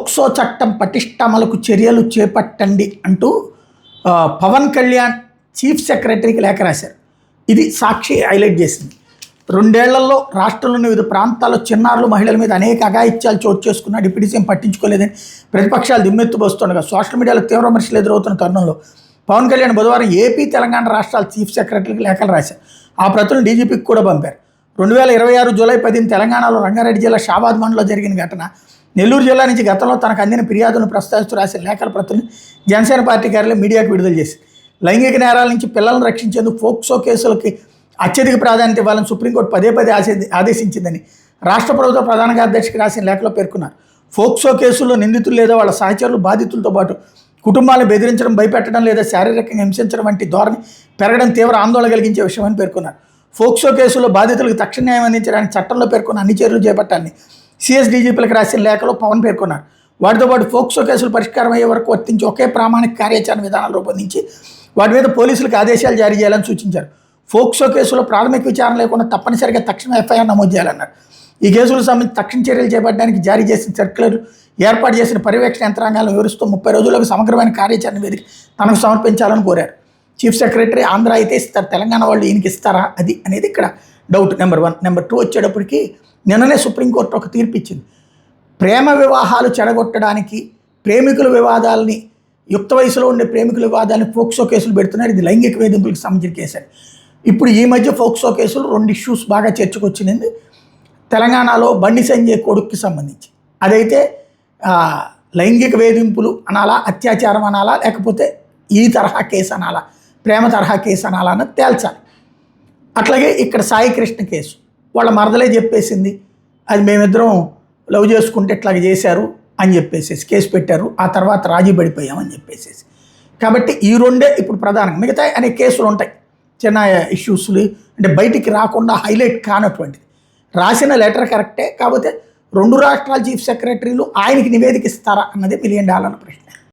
POCSO చట్టం పటిష్టమలకు చర్యలు చేపట్టండి అంటూ పవన్ కళ్యాణ్ చీఫ్ సెక్రటరీకి లేఖ రాశారు. ఇది సాక్షి హైలైట్ చేసింది. 2 ఏళ్లలో రాష్ట్రంలోని వివిధ ప్రాంతాల్లో చిన్నారులు మహిళల మీద అనేక అఘాయిత్యాలు చోటు చేసుకున్న డిప్యూటీ సీఎం పట్టించుకోలేదని ప్రతిపక్షాలు దిమ్మెత్తుబోస్తుండగా సోషల్ మీడియాలో తీవ్ర విమర్శలు ఎదురవుతున్న తరుణంలో పవన్ కళ్యాణ్ బుధవారం ఏపీ తెలంగాణ రాష్ట్రాల చీఫ్ సెక్రటరీకి లేఖలు రాశారు. ఆ ప్రతులను డీజీపీకి కూడా పంపారు. 2026 జూలై 10 తెలంగాణలో రంగారెడ్డి జిల్లా షాబాద్ మండలంలో జరిగిన ఘటన, నెల్లూరు జిల్లా నుంచి గతంలో తనకు అందిన ఫిర్యాదులను ప్రస్తావిస్తూ రాసిన లేఖల ప్రతులను జనసేన పార్టీ కార్యాలయం మీడియాకు విడుదల చేసింది. లైంగిక నేరాల నుంచి పిల్లలను రక్షించేందుకు పోక్సో కేసులకి అత్యధిక ప్రాధాన్యత ఇవ్వాలని సుప్రీంకోర్టు పదే ఆదేశించిందని రాష్ట్ర ప్రభుత్వ ప్రధాన కార్యదర్శికి రాసిన లేఖలో పేర్కొన్నారు. పోక్సో కేసుల్లో నిందితులు లేదా వాళ్ళ సహచరులు బాధితులతో పాటు కుటుంబాలను బెదిరించడం, భయపెట్టడం లేదా శారీరకంగా హింసించడం వంటి ధోరణి పెరగడం తీవ్ర ఆందోళన కలిగించే విషయమని పేర్కొన్నారు. పోక్సో కేసుల్లో బాధితులకు తక్షణ న్యాయం అందించడానికి చట్టంలో పేర్కొన్న అన్ని చర్యలు చేపట్టాలని సిఎస్ డీజీపీలకు రాసిన లేఖలో పవన్ పేర్కొన్నారు. వాటితో పాటు పోక్సో కేసులు పరిష్కారం అయ్యే వరకు వర్తించి ఒకే ప్రామాణిక కార్యాచరణ విధానాలు రూపొందించి వాటి మీద పోలీసులకు ఆదేశాలు జారీ చేయాలని సూచించారు. పోక్సో కేసులో ప్రాథమిక విచారణ లేకుండా తప్పనిసరిగా తక్షణ ఎఫ్ఐఆర్ నమోదు చేయాలన్నారు. ఈ కేసులకు సంబంధించి తక్షణ చర్యలు చేపట్టడానికి జారీ చేసిన సర్క్యులర్, ఏర్పాటు చేసిన పర్యవేక్షణ యంత్రాంగాలను వివరిస్తూ 30 రోజులకు సమగ్రమైన కార్యాచరణ వేదిక తనకు సమర్పించాలని కోరారు. చీఫ్ సెక్రటరీ ఆంధ్ర అయితే ఇస్తారు, తెలంగాణ వాళ్ళు ఈయనకి ఇస్తారా అది అనేది ఇక్కడ డౌట్. నెంబర్ 1. నెంబర్ 2 వచ్చేటప్పటికి నిన్ననే సుప్రీంకోర్టు ఒక తీర్పు ఇచ్చింది. ప్రేమ వివాహాలు చెడగొట్టడానికి ప్రేమికుల వివాదాలని, యుక్త వయసులో ఉండే ప్రేమికుల వివాదాలని పోక్సో కేసులు పెడుతున్నారు. ఇది లైంగిక వేధింపులకు సంబంధించిన కేసు. ఇప్పుడు ఈ మధ్య పోక్సో కేసులు 2 ఇష్యూస్ బాగా చర్చకొచ్చినది. తెలంగాణలో బండి సంజయ్ కొడుక్కి సంబంధించి అదైతే లైంగిక వేధింపులు అనాలా, అత్యాచారం అనాలా, లేకపోతే ఈ తరహా కేసు అనాలా, ప్రేమ తరహా కేసు అనాలా అన్నది తేల్చాలి. అట్లాగే ఇక్కడ సాయి కృష్ణ కేసు వాళ్ళ మరదలే చెప్పేసింది, అది మేమిద్దరం లవ్ చేసుకుంటే ఇట్లాగ చేశారు అని చెప్పేసి కేసు పెట్టారు. ఆ తర్వాత రాజీ పడిపోయామని చెప్పేసి. కాబట్టి ఈ 2 ఇప్పుడు ప్రధానంగా, మిగతా అనేక కేసులు ఉంటాయి చిన్న ఇష్యూస్లు, అంటే బయటికి రాకుండా హైలైట్ కానటువంటిది. రాసిన లెటర్ కరెక్టే, కాకపోతే 2 రాష్ట్రాల చీఫ్ సెక్రటరీలు ఆయనకి నివేదిక ఇస్తారా అన్నది $1 మిలియన్ ప్రశ్న.